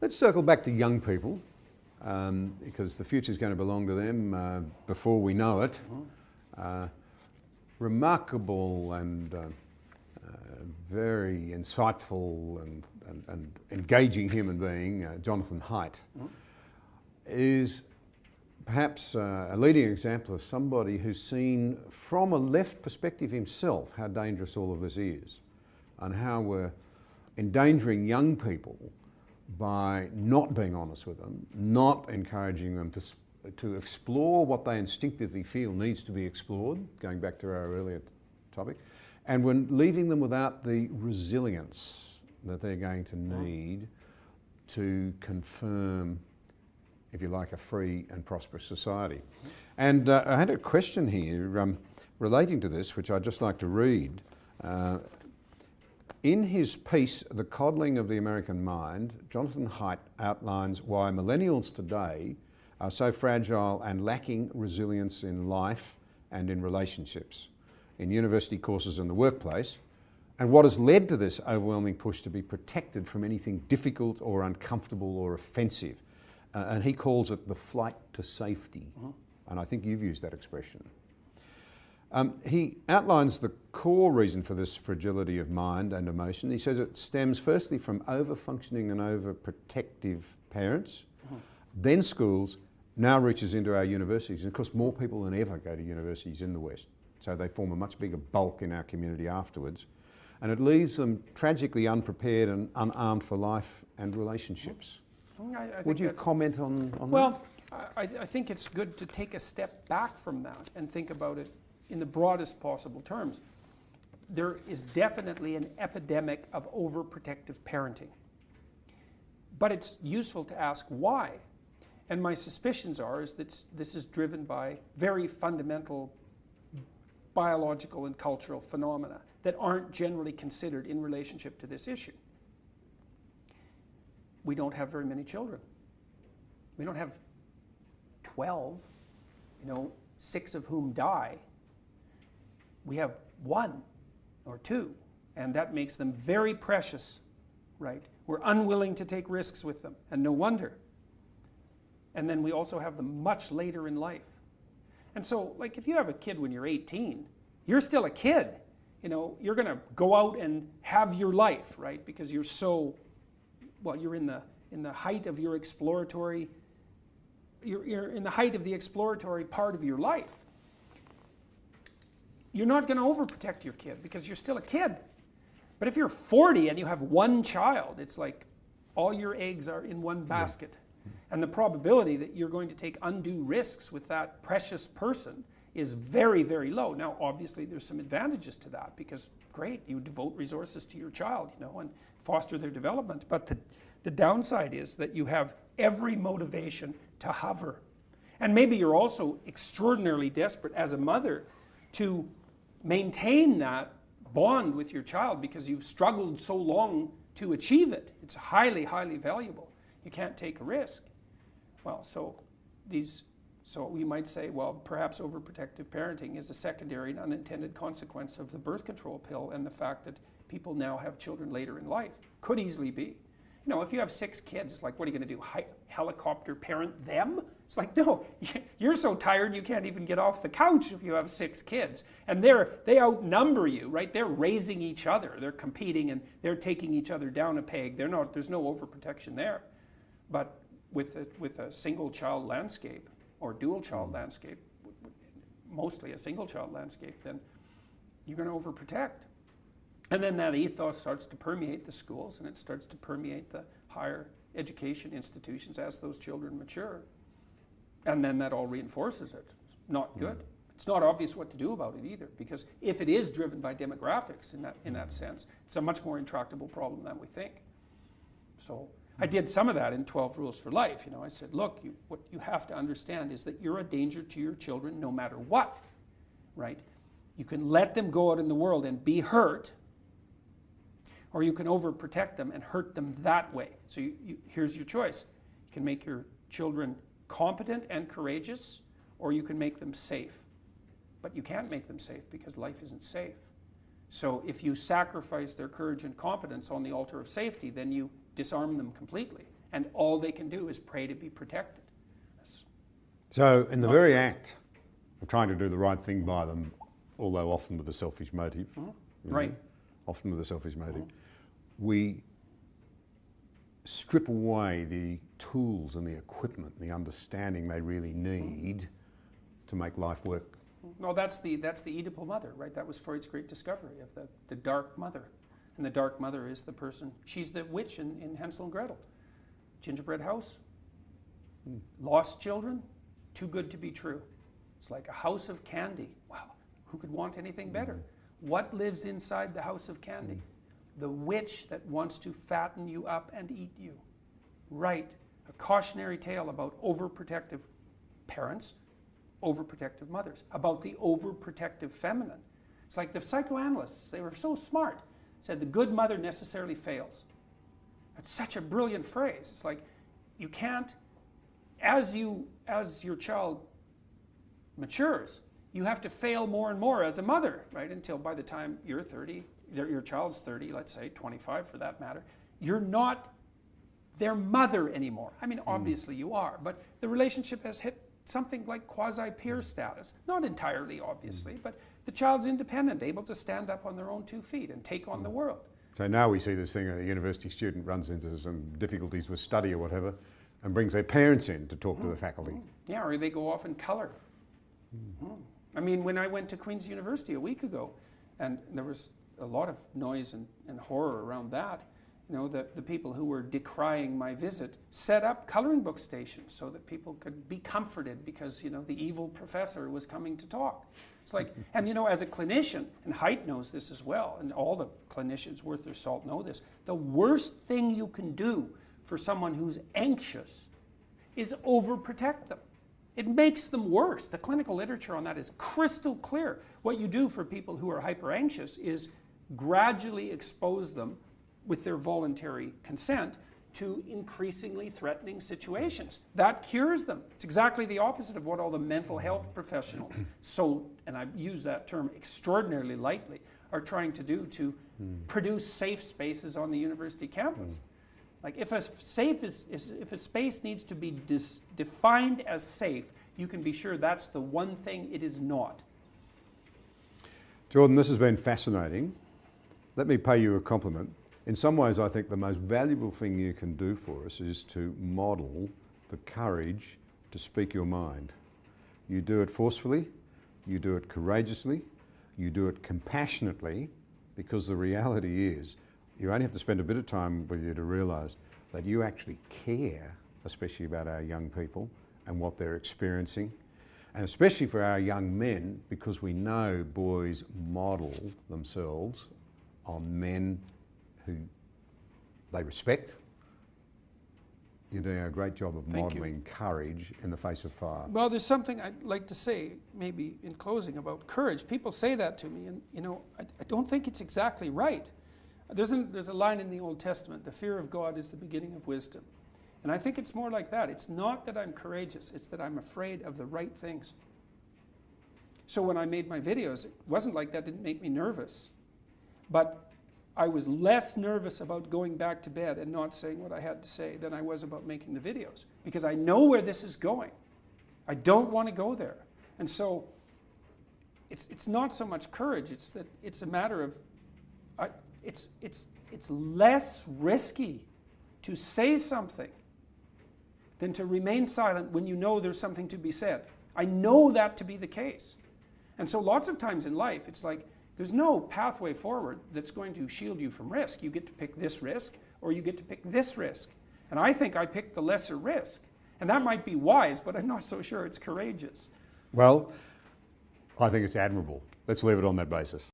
Let's circle back to young people, because the future is going to belong to them before we know it. Remarkable and very insightful and engaging human being, Jonathan Haidt, is perhaps a leading example of somebody who's seen from a left perspective himself how dangerous all of this is and how we're endangering young people by not being honest with them, not encouraging them to explore what they instinctively feel needs to be explored, going back to our earlier topic, and we're leaving them without the resilience that they're going to need to confirm, if you like, a free and prosperous society. And I had a question here relating to this, which I'd just like to read. In his piece, The Coddling of the American Mind, Jonathan Haidt outlines why millennials today are so fragile and lacking resilience in life and in relationships, in university courses and the workplace, and what has led to this overwhelming push to be protected from anything difficult or uncomfortable or offensive. And he calls it the flight to safety. And I think you've used that expression. He outlines the core reason for this fragility of mind and emotion. He says it stems firstly from over-functioning and over-protective parents, then schools, now reaches into our universities. And of course, more people than ever go to universities in the West. So they form a much bigger bulk in our community afterwards. And it leaves them tragically unprepared and unarmed for life and relationships. Would you comment on that? Well, I think it's good to take a step back from that and think about it in the broadest possible terms. There is definitely an epidemic of overprotective parenting. But it's useful to ask why. And my suspicions is that this is driven by very fundamental biological and cultural phenomena that aren't generally considered in relationship to this issue. We don't have very many children. We don't have 12, 6 of whom die. We have 1 or 2, and that makes them very precious, right? We're unwilling to take risks with them, and no wonder. And then we also have them much later in life. And so, like, if you have a kid when you're 18, you're still a kid. You're going to go out and have your life, right? Because you're so, well, you're in the height of your exploratory, you're in the height of the exploratory part of your life. You're not going to overprotect your kid because you're still a kid. But if you're 40 and you have 1 child, it's like all your eggs are in one basket. Yeah. And the probability that you're going to take undue risks with that precious person is very, very low. Now, obviously, there's some advantages to that because, great, you devote resources to your child, and foster their development. But the downside is that you have every motivation to hover. And maybe you're also extraordinarily desperate as a mother to maintain that bond with your child because you've struggled so long to achieve it. It's highly, highly valuable. You can't take a risk. Well, so we might say, well, perhaps overprotective parenting is a secondary and unintended consequence of the birth control pill and the fact that people now have children later in life. Could easily be. If you have 6 kids, it's like, what are you going to do? Helicopter parent them? It's like, no, you're so tired you can't even get off the couch if you have 6 kids. And they outnumber you, right? They're raising each other. They're competing and they're taking each other down a peg. There's no overprotection there. But with a single child landscape or dual child landscape, mostly a single child landscape, then you're going to overprotect. And then that ethos starts to permeate the schools and it starts to permeate the higher education institutions as those children mature. And then that all reinforces it. It's not good. It's not obvious what to do about it either, because if it is driven by demographics in that sense, it's a much more intractable problem than we think. So I did some of that in 12 Rules for Life. I said, look, what you have to understand is that you're a danger to your children no matter what, right? You can let them go out in the world and be hurt, or you can overprotect them and hurt them that way. So here's your choice. You can make your children competent and courageous, or you can make them safe. But you can't make them safe because life isn't safe. So if you sacrifice their courage and competence on the altar of safety, then you disarm them completely. and all they can do is pray to be protected. So in the very act of trying to do the right thing by them, although often with a selfish motive, Right. often with a selfish motive, we strip away the tools and the equipment, the understanding they really need to make life work. Well, that's the Oedipal mother, right? That was Freud's great discovery of the dark mother. And the dark mother is the person, she's the witch in Hansel and Gretel. Gingerbread house, lost children, too good to be true. It's like a house of candy. Wow, who could want anything better? What lives inside the house of candy? The witch that wants to fatten you up and eat you. Right, a cautionary tale about overprotective parents, overprotective mothers, about the overprotective feminine. It's like the psychoanalysts, they were so smart, said the good mother necessarily fails. That's such a brilliant phrase. It's like you can't, as your child matures, you have to fail more and more as a mother, right? Until by the time you're 30, your child's 30, let's say, 25 for that matter, you're not their mother anymore. I mean, obviously you are, but the relationship has hit something like quasi-peer status. Not entirely, obviously, but the child's independent, able to stand up on their own 2 feet and take on the world. So now we see this thing, a university student runs into some difficulties with study or whatever, and brings their parents in to talk to the faculty. Yeah, or they go off and color. I mean, when I went to Queen's University a week ago, and there was a lot of noise and horror around that, you know, the people who were decrying my visit set up coloring book stations so that people could be comforted because, you know, the evil professor was coming to talk. It's like, and you know, as a clinician, and Haidt knows this as well, and all the clinicians worth their salt know this, the worst thing you can do for someone who's anxious is overprotect them. It makes them worse. The clinical literature on that is crystal clear. What you do for people who are hyper anxious is gradually expose them with their voluntary consent to increasingly threatening situations. That cures them. It's exactly the opposite of what all the mental health professionals, and I use that term extraordinarily lightly, are trying to do to produce safe spaces on the university campus. Like if a space needs to be defined as safe, you can be sure that's the one thing it is not. Jordan, this has been fascinating. Let me pay you a compliment. In some ways, I think the most valuable thing you can do for us is to model the courage to speak your mind. You do it forcefully, you do it courageously, you do it compassionately, because the reality is, you only have to spend a bit of time with you to realise that you actually care, especially about our young people and what they're experiencing, and especially for our young men, because we know boys model themselves on men who they respect. You're doing a great job of modelling courage in the face of fire. Well, there's something I'd like to say, maybe in closing, about courage. People say that to me, and you know, I don't think it's exactly right. There's a line in the Old Testament, the fear of God is the beginning of wisdom. And I think it's more like that. It's not that I'm courageous, it's that I'm afraid of the right things. So when I made my videos, it wasn't like that didn't make me nervous. But I was less nervous about going back to bed and not saying what I had to say than I was about making the videos. Because I know where this is going. I don't want to go there. And so it's not so much courage, it's that it's a matter of, it's less risky to say something than to remain silent when you know there's something to be said. I know that to be the case. And so lots of times in life, it's like, there's no pathway forward that's going to shield you from risk. You get to pick this risk, or you get to pick this risk. And I think I picked the lesser risk. And that might be wise, but I'm not so sure it's courageous. Well, I think it's admirable. Let's leave it on that basis.